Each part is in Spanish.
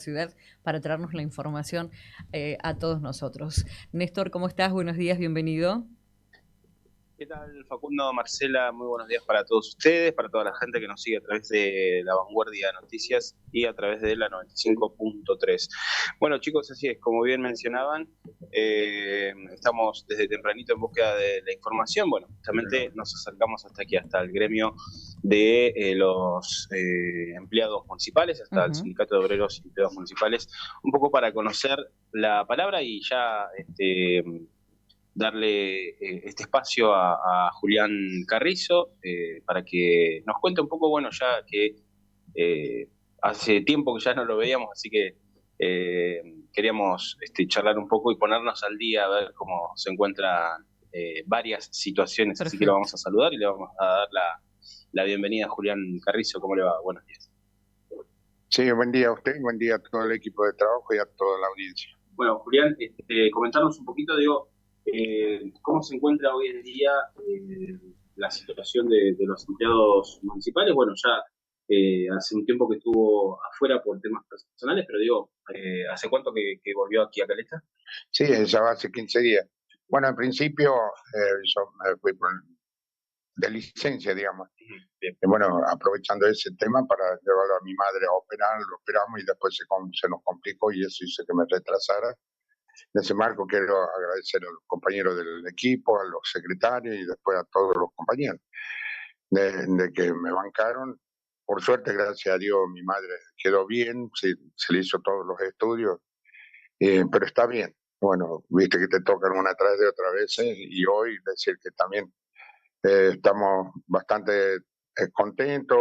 ciudad para traernos la información a todos nosotros. Néstor, ¿cómo estás? Buenos días, bienvenido. ¿Qué tal, Facundo, Marcela? Muy buenos días para todos ustedes, para toda la gente que nos sigue a través de La Vanguardia de Noticias y a través de la 95.3. Bueno, chicos, así es, como bien mencionaban, estamos desde tempranito en búsqueda de la información. Bueno, justamente nos acercamos hasta aquí, hasta el gremio de los empleados municipales, hasta el Sindicato de Obreros y Empleados Municipales, un poco para conocer la palabra y ya darle este espacio a Julián Carrizo para que nos cuente un poco, bueno, ya que hace tiempo que ya no lo veíamos, así que queríamos charlar un poco y ponernos al día, a ver cómo se encuentran varias situaciones, así que lo Perfecto. vamos a saludar y le vamos a dar la bienvenida a Julián Carrizo. ¿Cómo le va? Buenos días. Sí, buen día a usted, buen día a todo el equipo de trabajo y a toda la audiencia. Bueno, Julián, comentarnos un poquito, digo, cómo se encuentra hoy en día la situación de los empleados municipales. Bueno, ya hace un tiempo que estuvo afuera por temas personales, pero digo, ¿hace cuánto que volvió aquí a Caleta? Sí, ya va hace 15 días. Bueno, en principio yo me fui de licencia, digamos. Bien. Y bueno, aprovechando ese tema para llevarlo a mi madre a operar, lo operamos y después se nos complicó y eso hizo que me retrasara. En ese marco quiero agradecer a los compañeros del equipo, a los secretarios y después a todos los compañeros de que me bancaron. Por suerte, gracias a Dios, mi madre quedó bien, se le hizo todos los estudios, pero está bien. Bueno, viste que te tocan una tras de otra vez y hoy decir que también estamos bastante contentos,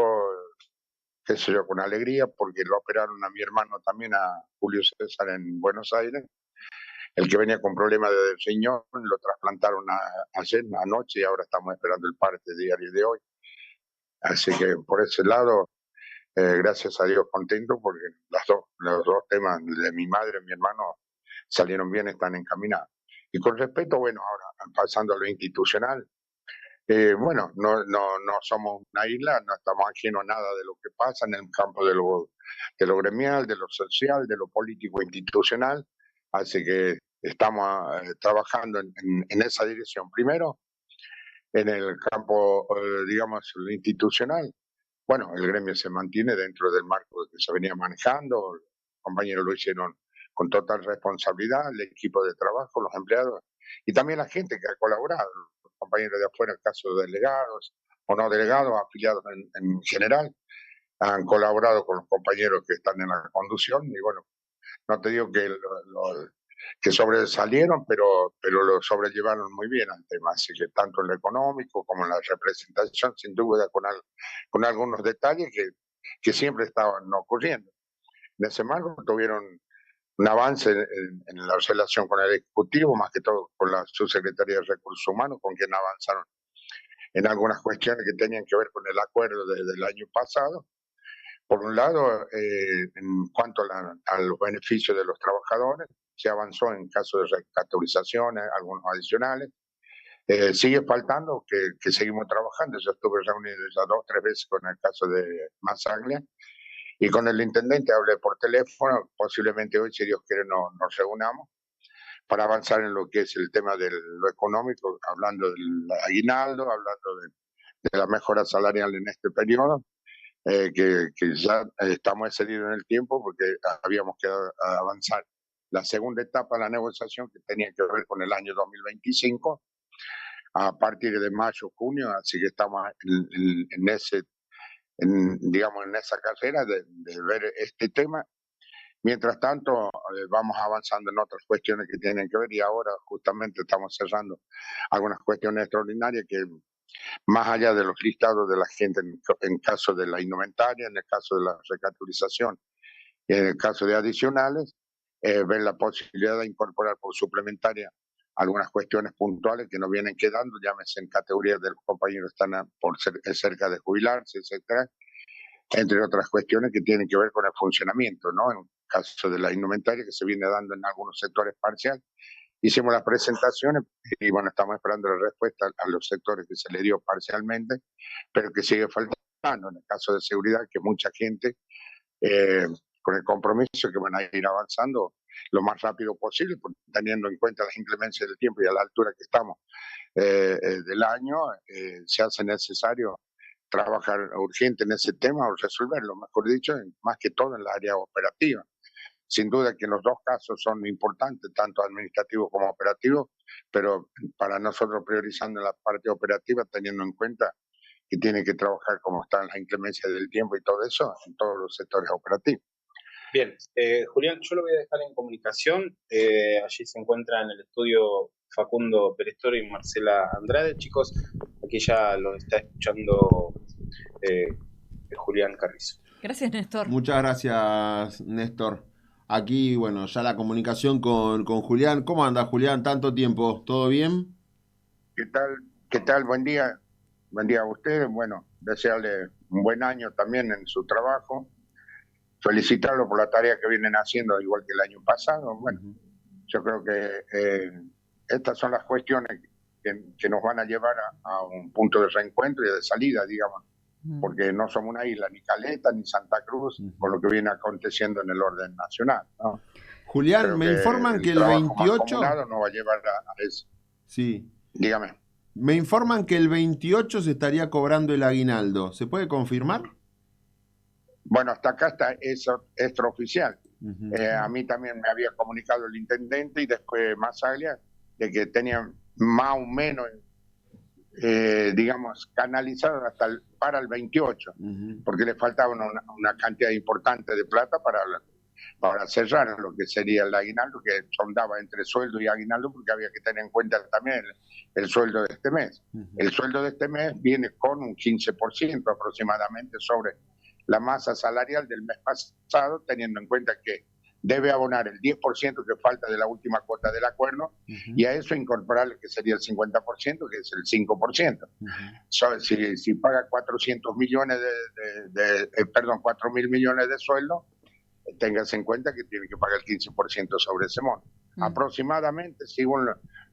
qué sé yo, con alegría, porque lo operaron a mi hermano también, a Julio César en Buenos Aires, el que venía con problemas de riñón, lo trasplantaron ayer, anoche, y ahora estamos esperando el parte diario de hoy. Así que por ese lado, gracias a Dios contento, porque los dos temas de mi madre y mi hermano salieron bien, están encaminados. Y con respecto, bueno, ahora pasando a lo institucional, bueno, no somos una isla, no estamos ajenos a nada de lo que pasa en el campo de lo gremial, de lo social, de lo político institucional, así que estamos trabajando en esa dirección. Primero, en el campo, digamos, lo institucional, bueno, el gremio se mantiene dentro del marco que se venía manejando, los compañeros lo hicieron con total responsabilidad, el equipo de trabajo, los empleados y también la gente que ha colaborado, los compañeros de afuera, en caso de delegados o no delegados, afiliados en general, han colaborado con los compañeros que están en la conducción y bueno, no te digo que sobresalieron, pero lo sobrellevaron muy bien al tema, así que tanto en lo económico como en la representación, sin duda con algunos detalles que siempre estaban ocurriendo. En ese marco tuvieron un avance en la relación con el Ejecutivo, más que todo con la Subsecretaría de Recursos Humanos, con quien avanzaron en algunas cuestiones que tenían que ver con el acuerdo desde el año pasado. Por un lado, en cuanto a los beneficios de los trabajadores, se avanzó en caso de recategorizaciones, algunos adicionales. Sigue faltando que seguimos trabajando. Yo estuve reunido ya 2 o 3 veces con el caso de Masaglia y con el intendente hablé por teléfono. Posiblemente hoy, si Dios quiere, nos reunamos para avanzar en lo que es el tema de lo económico, hablando del aguinaldo, hablando de la mejora salarial en este periodo. Que ya estamos excedidos en el tiempo porque habíamos quedado a avanzar la segunda etapa de la negociación que tenía que ver con el año 2025 a partir de mayo, junio, así que estamos digamos, en esa carrera de ver este tema. Mientras tanto, vamos avanzando en otras cuestiones que tienen que ver y ahora justamente estamos cerrando algunas cuestiones extraordinarias que más allá de los listados de la gente en caso de la indumentaria, en el caso de la recategorización y en el caso de adicionales, ver la posibilidad de incorporar por suplementaria algunas cuestiones puntuales que nos vienen quedando, llámese en categorías de los compañeros que están cerca de jubilarse, etcétera, entre otras cuestiones que tienen que ver con el funcionamiento, ¿no? En el caso de la indumentaria que se viene dando en algunos sectores parciales. Hicimos las presentaciones y bueno, estamos esperando la respuesta a los sectores que se le dio parcialmente, pero que sigue faltando en el caso de seguridad, que mucha gente, eh, con el compromiso que van a ir avanzando lo más rápido posible, teniendo en cuenta las inclemencias del tiempo y a la altura que estamos del año, se hace necesario trabajar urgente en ese tema o resolverlo, mejor dicho, más que todo en la área operativa. Sin duda que los dos casos son importantes, tanto administrativos como operativos, pero para nosotros priorizando la parte operativa, teniendo en cuenta que tiene que trabajar como están las inclemencias del tiempo y todo eso en todos los sectores operativos. Bien, Julián, yo lo voy a dejar en comunicación. Allí se encuentra en el estudio Facundo Perestoro y Marcela Andrade. Chicos, aquí ya los está escuchando Julián Carrizo. Gracias, Néstor. Muchas gracias, Néstor. Aquí, bueno, ya la comunicación con Julián. ¿Cómo anda, Julián? ¿Tanto tiempo? ¿Todo bien? ¿Qué tal? ¿Qué tal? Buen día. Buen día a ustedes. Bueno, desearle un buen año también en su trabajo. Felicitarlo por la tarea que vienen haciendo, igual que el año pasado. Bueno, yo creo que estas son las cuestiones que nos van a llevar a un punto de reencuentro y de salida, digamos, porque no somos una isla, ni Caleta, ni Santa Cruz, por lo que viene aconteciendo en el orden nacional, ¿no? Julián, creo me informan que el 28... no va a llevar a eso. Sí. Dígame. Me informan que el 28 se estaría cobrando el aguinaldo. ¿Se puede confirmar? Bueno, hasta acá está eso extraoficial. A mí también me había comunicado el intendente y después Masaglia de que tenían más o menos, digamos, canalizado para el 28, porque le faltaba una cantidad importante de plata para cerrar lo que sería el aguinaldo, que sondaba entre sueldo y aguinaldo, porque había que tener en cuenta también el sueldo de este mes. El sueldo de este mes viene con un 15% aproximadamente sobre la masa salarial del mes pasado, teniendo en cuenta que debe abonar el 10% que falta de la última cuota del acuerdo y a eso incorporarle que sería el 50%, que es el 5%. Si paga 400 millones 4.000 millones de sueldo, téngase en cuenta que tiene que pagar el 15% sobre ese monto. Aproximadamente, según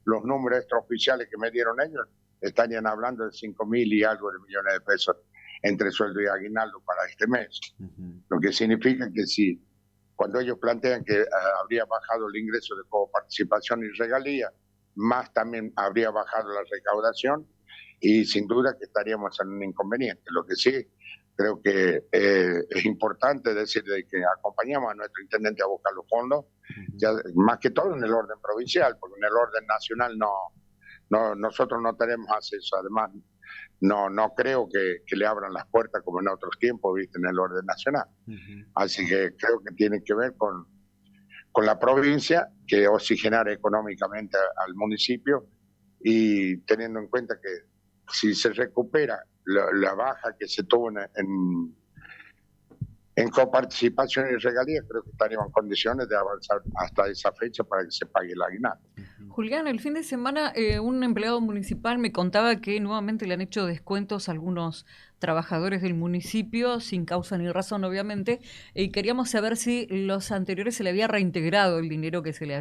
los números extraoficiales que me dieron ellos, estarían hablando de 5.000 y algo de millones de pesos entre sueldo y aguinaldo para este mes. Lo que significa que si cuando ellos plantean que habría bajado el ingreso de coparticipación y regalía, más también habría bajado la recaudación y sin duda que estaríamos en un inconveniente. Lo que sí creo que es importante decir de que acompañamos a nuestro intendente a buscar los fondos, ya, más que todo en el orden provincial, porque en el orden nacional nosotros no tenemos acceso. Además, no creo que le abran las puertas como en otros tiempos, viste, en el orden nacional. Así que creo que tiene que ver con la provincia, que oxigenar económicamente al municipio y teniendo en cuenta que si se recupera la baja que se tuvo en coparticipación y regalías, creo que estaríamos en condiciones de avanzar hasta esa fecha para que se pague el aguinaldo. Julián, el fin de semana un empleado municipal me contaba que nuevamente le han hecho descuentos a algunos trabajadores del municipio, sin causa ni razón, obviamente, y queríamos saber si los anteriores se le había reintegrado el dinero que se les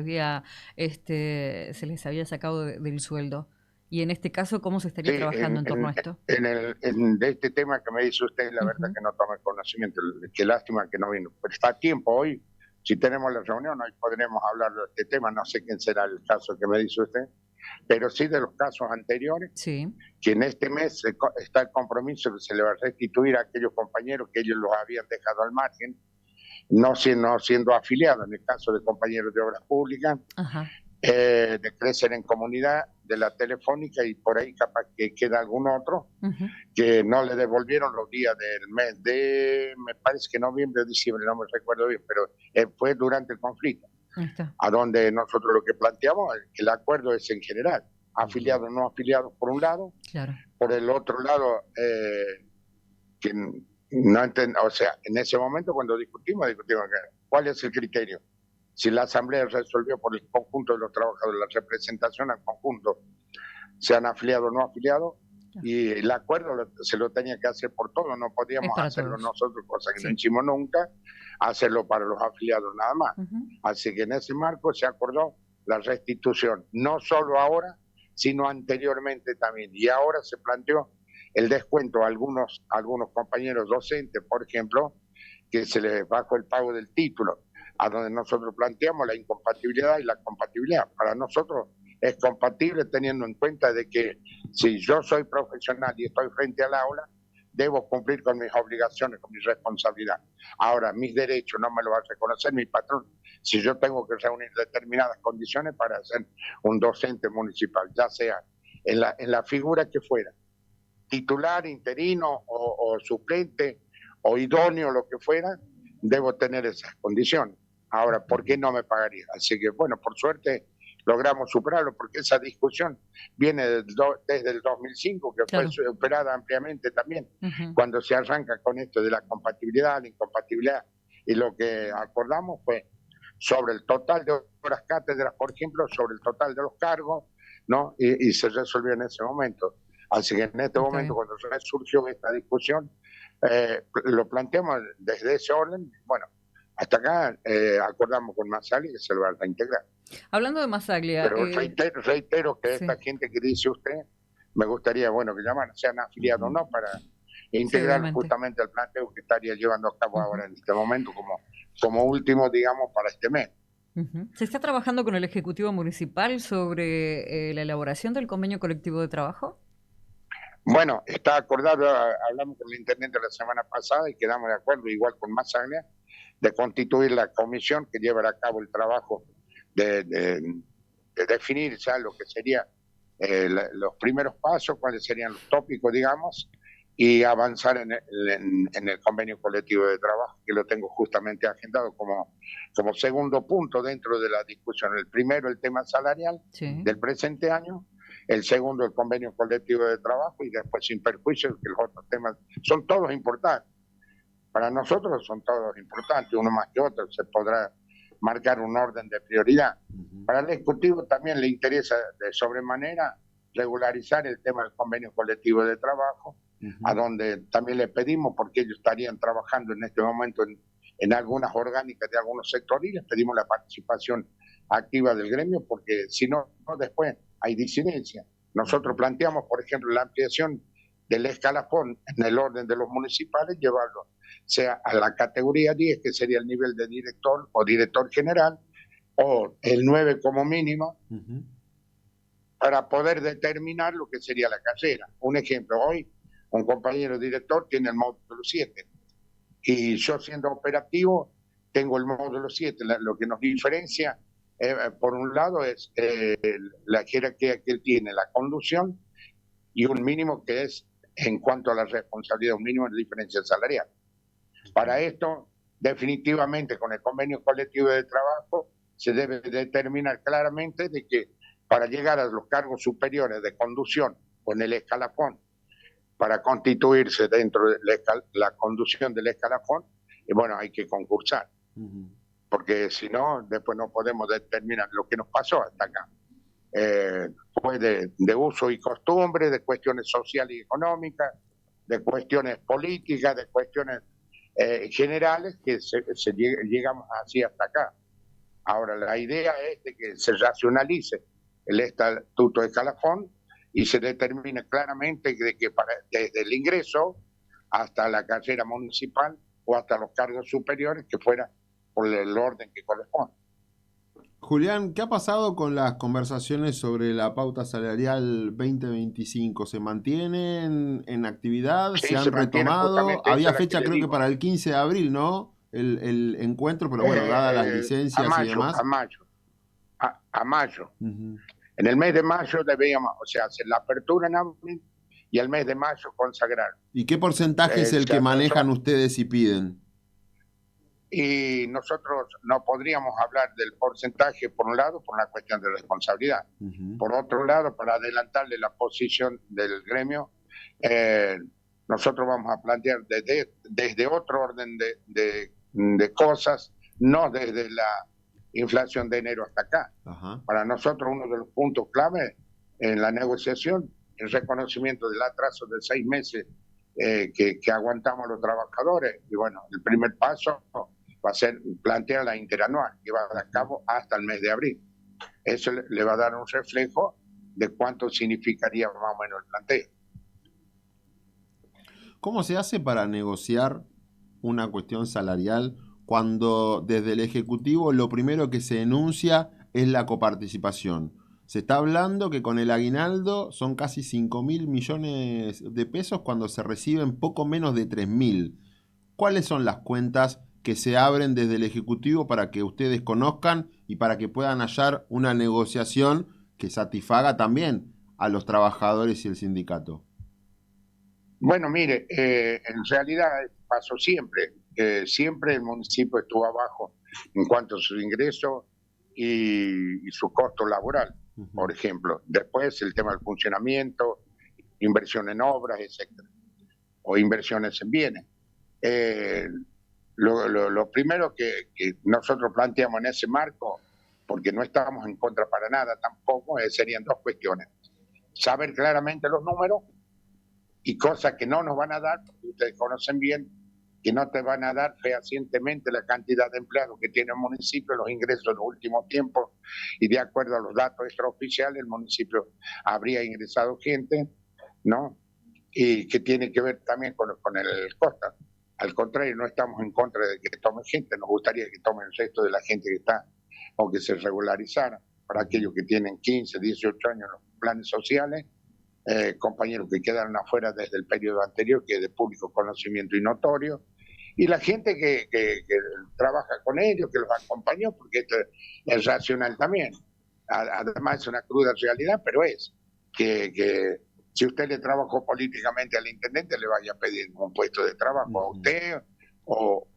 había sacado del sueldo. Y en este caso, ¿cómo se estaría trabajando en torno a esto? De este tema que me dice usted, la verdad que no toma conocimiento. Qué lástima que no vino. Pero está a tiempo hoy. Si tenemos la reunión, hoy podremos hablar de este tema. No sé quién será el caso que me dice usted, pero sí de los casos anteriores, sí, que en este mes está el compromiso que se le va a restituir a aquellos compañeros que ellos los habían dejado al margen, no siendo afiliados, en el caso de compañeros de obras públicas, de crecer en comunidad, de la telefónica y por ahí capaz que queda algún otro que no le devolvieron los días del mes de, me parece que noviembre o diciembre, no me recuerdo bien, pero fue durante el conflicto, a donde nosotros lo que planteamos es que el acuerdo es en general, afiliados, no afiliados por un lado, por el otro lado, que no o sea, en ese momento cuando discutimos cuál es el criterio. Si la Asamblea resolvió por el conjunto de los trabajadores, la representación al conjunto, sean afiliados o no afiliados, y el acuerdo se lo tenía que hacer por todos, no podíamos hacerlo todos nosotros, cosa que no hicimos nunca, hacerlo para los afiliados nada más. Así que en ese marco se acordó la restitución, no solo ahora, sino anteriormente también. Y ahora se planteó el descuento a algunos compañeros docentes, por ejemplo, que se les bajó el pago del título, a donde nosotros planteamos la incompatibilidad y la compatibilidad. Para nosotros es compatible teniendo en cuenta de que si yo soy profesional y estoy frente al aula, debo cumplir con mis obligaciones, con mi responsabilidad. Ahora, mis derechos no me lo va a reconocer mi patrón si yo tengo que reunir determinadas condiciones para ser un docente municipal, ya sea en la figura que fuera, titular, interino o suplente o idóneo, lo que fuera, debo tener esas condiciones. Ahora, ¿por qué no me pagaría? Así que, bueno, por suerte logramos superarlo, porque esa discusión viene desde el 2005, que Claro. fue superada ampliamente también, Ujú. cuando se arranca con esto de la compatibilidad, la incompatibilidad, y lo que acordamos fue sobre el total de horas cátedras, por ejemplo, sobre el total de los cargos, ¿no? Y se resolvió en ese momento. Así que en este Está momento, bien. cuando surgió esta discusión, lo planteamos desde ese orden. Bueno, hasta acá acordamos con Masali que se lo va a integrar. Hablando de Masaglia, Pero reitero que sí, esta gente que dice usted, me gustaría, bueno, que llaman, sean afiliados, ¿no? Para sí, integrar obviamente. justamente el planteo que estaría llevando a cabo Ujú. ahora en este momento como último, digamos, para este mes. Ujú. ¿Se está trabajando con el Ejecutivo Municipal sobre la elaboración del convenio colectivo de trabajo? Bueno, está acordado, hablamos con el intendente la semana pasada y quedamos de acuerdo, igual con Masaglia, de constituir la comisión que llevará a cabo el trabajo de definir ya lo que sería los primeros pasos, cuáles serían los tópicos, digamos, y avanzar en el convenio colectivo de trabajo, que lo tengo justamente agendado como segundo punto dentro de la discusión. El primero, el tema salarial Sí. del presente año; el segundo, el convenio colectivo de trabajo; y después, sin perjuicio, que los otros temas son todos importantes. Para nosotros son todos importantes, uno más que otro, se podrá marcar un orden de prioridad. Para el Ejecutivo también le interesa de sobremanera regularizar el tema del convenio colectivo de trabajo, a donde también le pedimos, porque ellos estarían trabajando en este momento en algunas orgánicas de algunos sectores, y les pedimos la participación activa del gremio, porque si no, después hay disidencia. Nosotros planteamos, por ejemplo, la ampliación del escalafón en el orden de los municipales, llevarlo sea a la categoría 10, que sería el nivel de director o director general, o el 9 como mínimo, para poder determinar lo que sería la carrera. Un ejemplo, hoy un compañero director tiene el módulo 7 y yo, siendo operativo, tengo el módulo 7. Lo que nos diferencia, por un lado, es la jerarquía que él tiene, la conducción, y un mínimo que es, en cuanto a la responsabilidad, un mínimo de diferencia salarial. Para esto, definitivamente, con el convenio colectivo de trabajo, se debe determinar claramente de que para llegar a los cargos superiores de conducción o en el escalafón, para constituirse dentro de la conducción del escalafón, bueno, hay que concursar. Porque si no, después no podemos determinar lo que nos pasó hasta acá. Fue de uso y costumbre, de cuestiones sociales y económicas, de cuestiones políticas, de cuestiones generales, que llegamos así hasta acá. Ahora, la idea es de que se racionalice el estatuto de escalafón y se determine claramente de que desde el ingreso hasta la carrera municipal o hasta los cargos superiores, que fuera por el orden que corresponde. Julián, ¿qué ha pasado con las conversaciones sobre la pauta salarial 2025? ¿Se mantienen en actividad? Sí, ¿Se han se mantiene retomado? justamente, esa Había es la que fecha, le creo que digo. para el 15 de abril, ¿no? El encuentro, pero bueno, dadas las A licencias y mayo, demás. a mayo. En el mes de mayo debíamos, o sea, hacer la apertura en abril y el mes de mayo consagrar. ¿Y qué porcentaje es el Se que manejan atrasó ustedes y piden? y nosotros no podríamos hablar del porcentaje, por un lado, por una cuestión de responsabilidad. Por otro lado, para adelantarle la posición del gremio, nosotros vamos a plantear desde otro orden de cosas, no desde la inflación de enero hasta acá. Para nosotros, uno de los puntos clave en la negociación, el reconocimiento del atraso de 6 meses que aguantamos los trabajadores. Y bueno, el primer paso va a ser plantear la interanual, que va a dar a cabo hasta el mes de abril. Eso le va a dar un reflejo de cuánto significaría más o menos el planteo. ¿Cómo se hace para negociar una cuestión salarial cuando desde el Ejecutivo lo primero que se enuncia es la coparticipación? Se está hablando que con el aguinaldo son casi 5.000 millones de pesos cuando se reciben poco menos de 3.000. ¿Cuáles son las cuentas que se abren desde el Ejecutivo para que ustedes conozcan y para que puedan hallar una negociación que satisfaga también a los trabajadores y el sindicato? Bueno, mire, en realidad pasó siempre. Siempre el municipio estuvo abajo en cuanto a sus ingresos y su costo laboral, por ejemplo. Después el tema del funcionamiento, inversión en obras, etcétera, o inversiones en bienes. Lo primero que nosotros planteamos en ese marco, porque no estábamos en contra para nada tampoco, serían dos cuestiones. Saber claramente los números y cosas que no nos van a dar, porque ustedes conocen bien que no te van a dar fehacientemente la cantidad de empleados que tiene el municipio, los ingresos en los últimos tiempos, y de acuerdo a los datos extraoficiales, el municipio habría ingresado gente, ¿no? Y que tiene que ver también con el costo. Al contrario, no estamos en contra de que tomen gente, nos gustaría que tomen el resto de la gente que está, o que se regularizara, para aquellos que tienen 15, 18 años en los planes sociales, compañeros que quedaron afuera desde el periodo anterior, que es de público conocimiento y notorio, y la gente que trabaja con ellos, que los acompañó, porque esto es racional también. Además es una cruda realidad, pero es que si usted le trabajó políticamente al intendente, le vaya a pedir un puesto de trabajo a usted o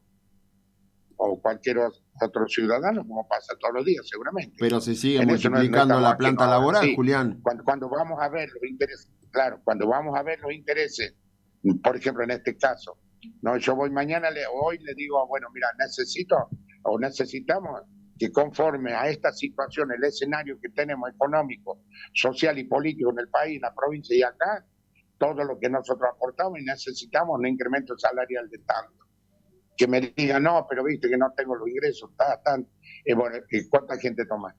cualquier otro ciudadano, como pasa todos los días seguramente. Pero se sigue multiplicando la planta laboral, sí, Julián. Cuando vamos a ver los intereses, claro, cuando vamos a ver los intereses, por ejemplo en este caso, no, yo voy mañana, hoy le digo, bueno, mira, necesitamos que conforme a esta situación, el escenario que tenemos económico, social y político en el país, en la provincia y acá, todo lo que nosotros aportamos, y necesitamos un incremento salarial de tanto. Que me digan, no, pero viste que no tengo los ingresos, bueno, ¿cuánta gente toma?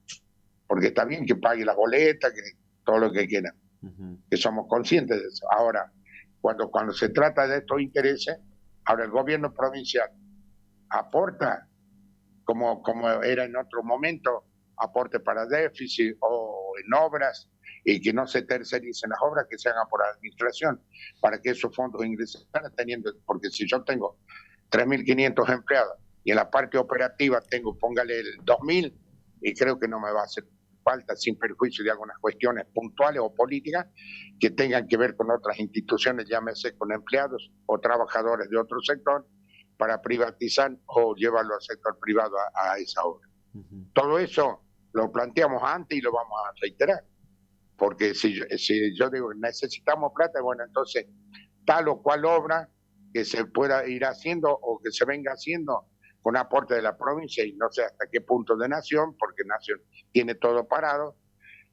Porque está bien que pague las boletas, que todo lo que quieran, que somos conscientes de eso. Ahora, cuando se trata de estos intereses, ahora el gobierno provincial aporta, como era en otro momento, aporte para déficit o en obras, y que no se tercericen las obras, que se hagan por administración, para que esos fondos ingresaran teniendo, porque si yo tengo 3.500 empleados y en la parte operativa tengo, póngale el 2.000, y creo que no me va a hacer falta, sin perjuicio de algunas cuestiones puntuales o políticas que tengan que ver con otras instituciones, llámese con empleados o trabajadores de otro sector, para privatizar o llevarlo al sector privado a esa obra. Todo eso lo planteamos antes y lo vamos a reiterar, porque si yo digo necesitamos plata, bueno, entonces tal o cual obra que se pueda ir haciendo o que se venga haciendo con aporte de la provincia, y no sé hasta qué punto de Nación, porque Nación tiene todo parado,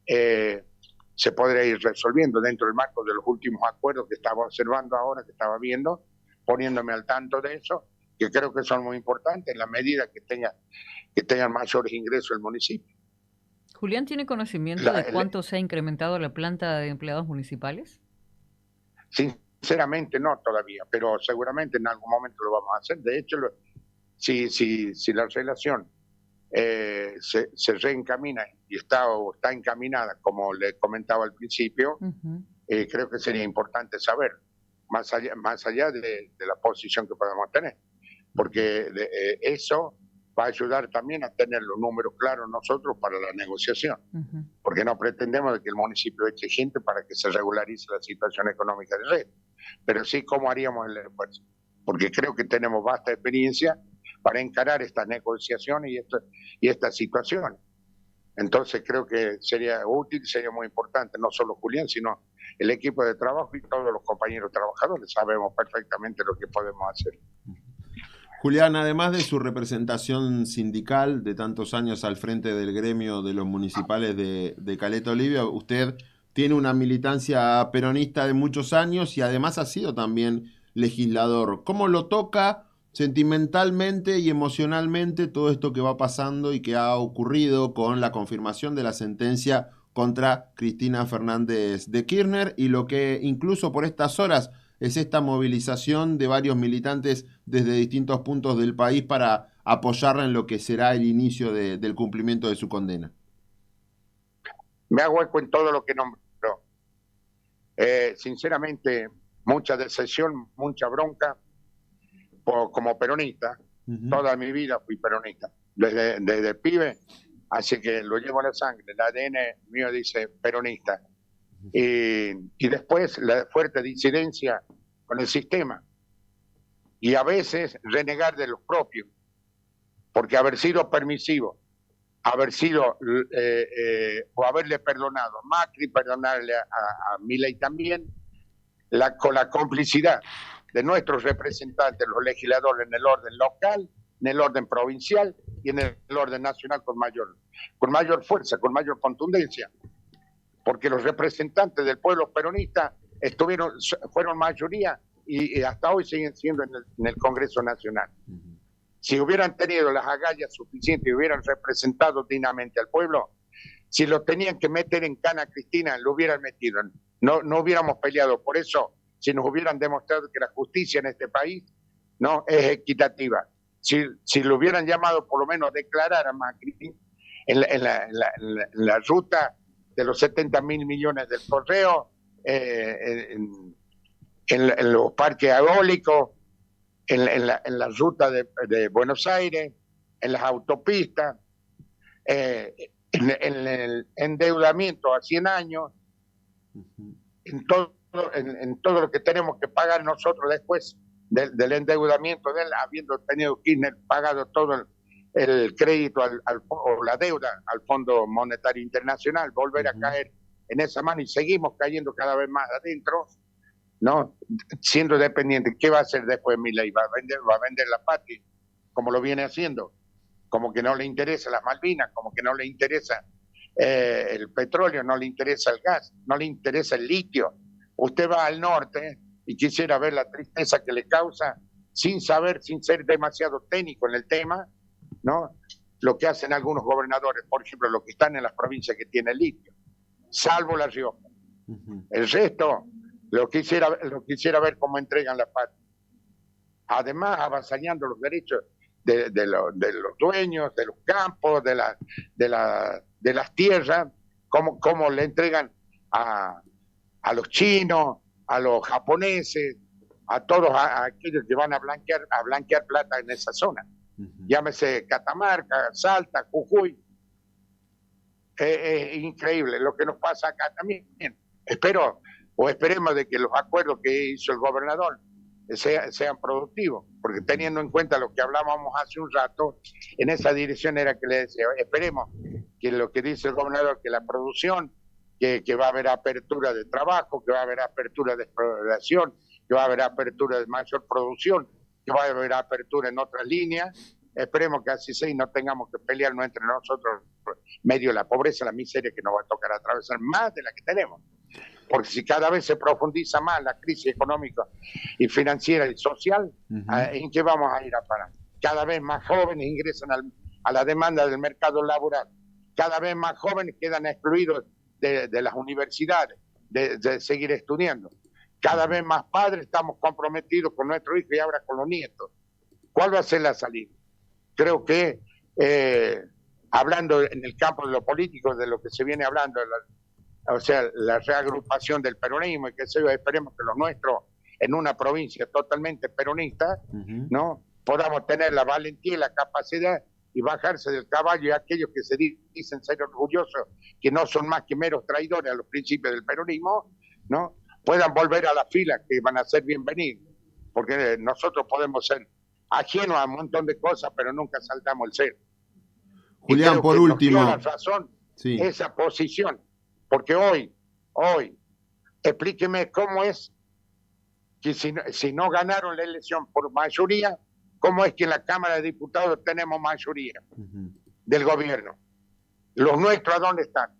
se podría ir resolviendo dentro del marco de los últimos acuerdos que estaba observando ahora, que estaba viendo, poniéndome al tanto de eso, que creo que son muy importantes en la medida que tengan mayores ingresos el municipio. Julián, ¿tiene conocimiento de cuánto se ha incrementado la planta de empleados municipales? Sinceramente no todavía, pero seguramente en algún momento lo vamos a hacer. De hecho, si la relación se reencamina y está encaminada, como le comentaba al principio, creo que sería importante saber, más allá de la posición que podemos tener, porque eso va a ayudar también a tener los números claros nosotros para la negociación, porque no pretendemos de que el municipio eche gente para que se regularice la situación económica del resto, pero sí cómo haríamos el esfuerzo, porque creo que tenemos vasta experiencia para encarar estas negociaciones y estas situaciones. Entonces creo que sería útil, sería muy importante, no solo Julián, sino el equipo de trabajo y todos los compañeros trabajadores. Sabemos perfectamente lo que podemos hacer. Julián, además de su representación sindical de tantos años al frente del gremio de los municipales de Caleta Olivia, usted tiene una militancia peronista de muchos años y además ha sido también legislador. ¿Cómo lo toca sentimentalmente y emocionalmente todo esto que va pasando y que ha ocurrido con la confirmación de la sentencia contra Cristina Fernández de Kirchner, y lo que incluso por estas horas es esta movilización de varios militantes desde distintos puntos del país para apoyarla en lo que será el inicio del cumplimiento de su condena. Me hago eco en todo lo que nombró. Sinceramente, mucha decepción, mucha bronca como peronista. Toda mi vida fui peronista, desde pibe, así que lo llevo a la sangre. El ADN mío dice peronista. Y después la fuerte disidencia con el sistema. Y a veces renegar de los propios, porque haber sido permisivo, haber sido o haberle perdonado a Macri, perdonarle a Milei también, con la complicidad de nuestros representantes, los legisladores, en el orden local, en el orden provincial y en el orden nacional con mayor fuerza, con mayor contundencia, porque los representantes del pueblo peronista fueron mayoría y hasta hoy siguen siendo en el Congreso Nacional. Si hubieran tenido las agallas suficientes y hubieran representado dignamente al pueblo, si lo tenían que meter en cana a Cristina, lo hubieran metido. No hubiéramos peleado por eso si nos hubieran demostrado que la justicia en este país no es equitativa. Si lo hubieran llamado por lo menos a declarar a Macri en la ruta de los 70.000 millones del correo, en los parques eólicos, en la ruta de Buenos Aires, en las autopistas, en el endeudamiento a 100 años, en todo lo que tenemos que pagar nosotros después del endeudamiento de él, habiendo tenido Kirchner pagado todo el crédito o la deuda al Fondo Monetario Internacional, volver a caer en esa mano y seguimos cayendo cada vez más adentro, ¿no? Siendo dependiente. ¿Qué va a hacer después Milei? ¿Va a vender la patria como lo viene haciendo? Como que no le interesa las Malvinas, como que no le interesa el petróleo, no le interesa el gas, no le interesa el litio. Usted va al norte y quisiera ver la tristeza que le causa sin saber, sin ser demasiado técnico en el tema, ¿no? Lo que hacen algunos gobernadores, por ejemplo, los que están en las provincias que tienen litio, salvo La Rioja. El resto lo quisiera ver cómo entregan la patria. Además, avasallando los derechos de los dueños, de los campos, de las tierras, cómo le entregan a los chinos, a los japoneses, a todos aquellos que van a blanquear plata en esa zona. Llámese Catamarca, Salta, Jujuy. Es increíble lo que nos pasa acá también. Esperemos de que los acuerdos que hizo el gobernador sean productivos, porque teniendo en cuenta lo que hablábamos hace un rato, en esa dirección era que le decía, esperemos que lo que dice el gobernador, que la producción, que va a haber apertura de trabajo, que va a haber apertura de exploración, que va a haber apertura de mayor producción, que va a haber apertura en otras líneas. Esperemos que así sea y no tengamos que pelearnos entre nosotros medio de la pobreza, la miseria que nos va a tocar atravesar más de la que tenemos. Porque si cada vez se profundiza más la crisis económica y financiera y social, ¿en qué vamos a ir a parar? Cada vez más jóvenes ingresan a la demanda del mercado laboral, cada vez más jóvenes quedan excluidos de las universidades, de seguir estudiando. Cada vez más padres estamos comprometidos con nuestros hijos y ahora con los nietos. ¿Cuál va a ser la salida? Creo que, hablando en el campo de lo político, de lo que se viene hablando, o sea, la reagrupación del peronismo, y que esperemos que los nuestros, en una provincia totalmente peronista, ¿no? Podamos tener la valentía y la capacidad y bajarse del caballo, y aquellos que se dicen ser orgullosos, que no son más que meros traidores a los principios del peronismo, ¿no? Puedan volver a la fila, que van a ser bienvenidos, porque nosotros podemos ser ajenos a un montón de cosas, pero nunca saltamos el cero. Julián, por último, nos dio la razón, sí, esa posición, porque hoy, explíqueme cómo es que si no ganaron la elección por mayoría, ¿cómo es que en la Cámara de Diputados tenemos mayoría del gobierno? ¿Los nuestros a dónde están?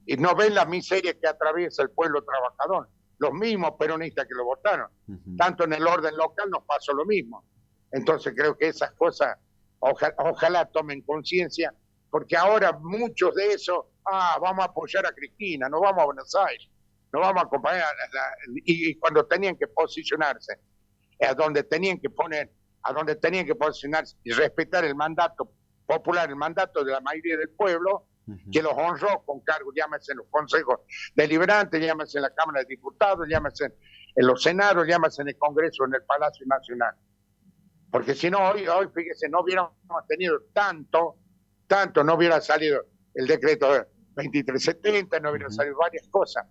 Y no ven la miseria que atraviesa el pueblo trabajador. Los mismos peronistas que lo votaron. Tanto en el orden local nos pasó lo mismo. Entonces creo que esas cosas, ojalá tomen conciencia, porque ahora muchos de esos, vamos a apoyar a Cristina, no vamos a Buenos Aires. nos vamos a acompañar. Y cuando tenían que posicionarse, a donde tenían que poner, a donde tenían que posicionarse y respetar el mandato popular, el mandato de la mayoría del pueblo, que los honró con cargos, llámese en los consejos deliberantes, llámese en la Cámara de Diputados, llámese en los senados, llámese en el Congreso, en el Palacio Nacional. Porque si no, hoy fíjese, no hubiéramos tenido tanto, no hubiera salido el decreto 2370, no hubieran salido varias cosas.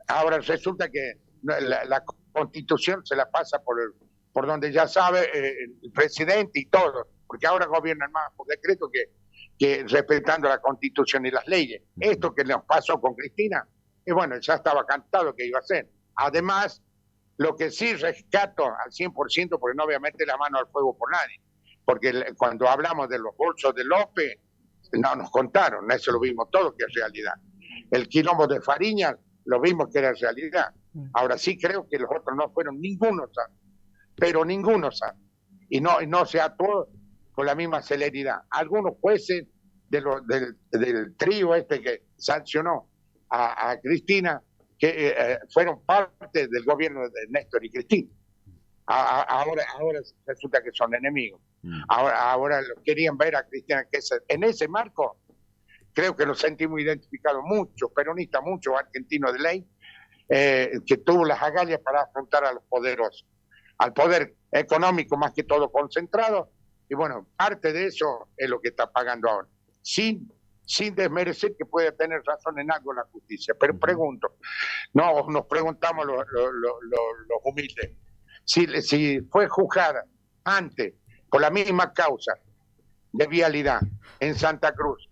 Ahora resulta que la Constitución se la pasa por donde ya sabe el presidente y todo, porque ahora gobiernan más por decreto que respetando la Constitución y las leyes. Esto que nos pasó con Cristina, bueno, ya estaba cantado que iba a ser. Además, lo que sí rescato al 100%, porque no voy a meter la mano al fuego por nadie, porque cuando hablamos de los bolsos de López, no nos contaron, eso lo vimos todo que es realidad. El quilombo de Fariñas, lo vimos que era realidad. Ahora sí creo que los otros no fueron ninguno santo, pero ninguno santo. Y no se actuó con la misma celeridad. Algunos jueces del trío que sancionó a Cristina, que fueron parte del gobierno de Néstor y Cristina. Ahora resulta que son enemigos. Ahora querían ver a Cristina, que en ese marco creo que nos sentimos identificados muchos peronistas, muchos argentinos de ley, que tuvo las agallas para afrontar a los poderosos, al poder económico más que todo concentrado, y bueno, parte de eso es lo que está pagando ahora, sin desmerecer que puede tener razón en algo la justicia. Pero pregunto, nos preguntamos los humildes, si fue juzgada antes por la misma causa de vialidad en Santa Cruz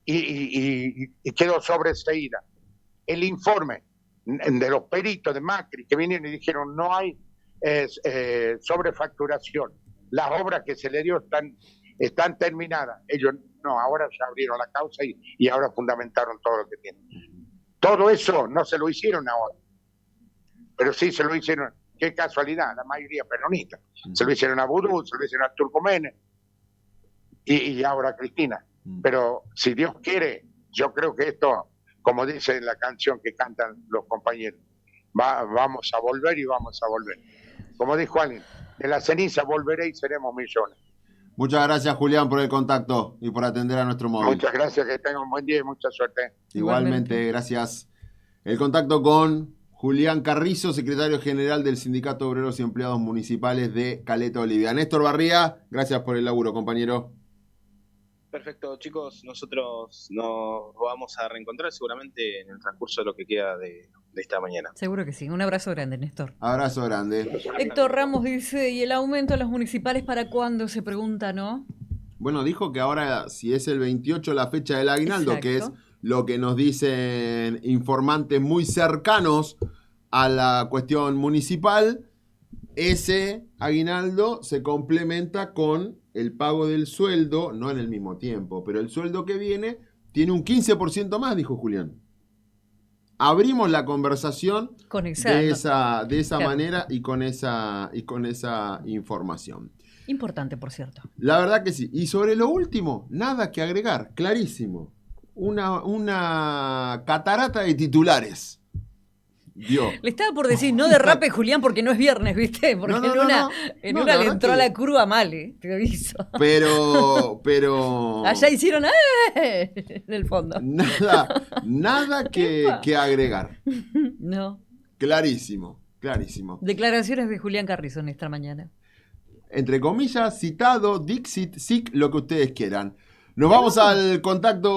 y quedó sobreseída el informe de los peritos de Macri que vinieron y dijeron no hay sobrefacturación, las obras que se le dio están terminadas, ellos no, ahora se abrieron la causa y ahora fundamentaron todo lo que tienen. Todo eso no se lo hicieron ahora, pero sí se lo hicieron, qué casualidad, la mayoría peronista. Se lo hicieron a Vudú, se lo hicieron a Turco Méndez y ahora a Cristina. Pero si Dios quiere, yo creo que esto, como dice la canción que cantan los compañeros, vamos a volver y vamos a volver. Como dijo alguien, de la ceniza volveré y seremos millones. Muchas gracias, Julián, por el contacto y por atender a nuestro móvil. Muchas gracias, que tengan un buen día y mucha suerte. Igualmente, gracias. El contacto con Julián Carrizo, secretario general del Sindicato de Obreros y Empleados Municipales de Caleta Olivia. Néstor Barría, gracias por el laburo, compañero. Perfecto, chicos, nosotros nos vamos a reencontrar seguramente en el transcurso de lo que queda de esta mañana. Seguro que sí. Un abrazo grande, Néstor. Abrazo grande. Héctor Ramos dice, ¿y el aumento a los municipales para cuándo? Se pregunta, ¿no? Bueno, dijo que ahora, si es el 28 la fecha del aguinaldo, exacto, que es lo que nos dicen informantes muy cercanos a la cuestión municipal, ese aguinaldo se complementa con el pago del sueldo, no en el mismo tiempo, pero el sueldo que viene tiene un 15% más, dijo Julián. Abrimos la conversación con de esa claro, manera y con esa información. Importante, por cierto. La verdad que sí. Y sobre lo último, nada que agregar, clarísimo. Una catarata de titulares. Dio. Le estaba por decir, no derrape Julián porque no es viernes, ¿viste? Porque en una le entró a la curva mal, te aviso. Pero allá hicieron en el fondo. Nada que agregar. No. Clarísimo. Declaraciones de Julián Carrizo en esta mañana. Entre comillas, citado, Dixit, SIC, lo que ustedes quieran. Nos vamos al contacto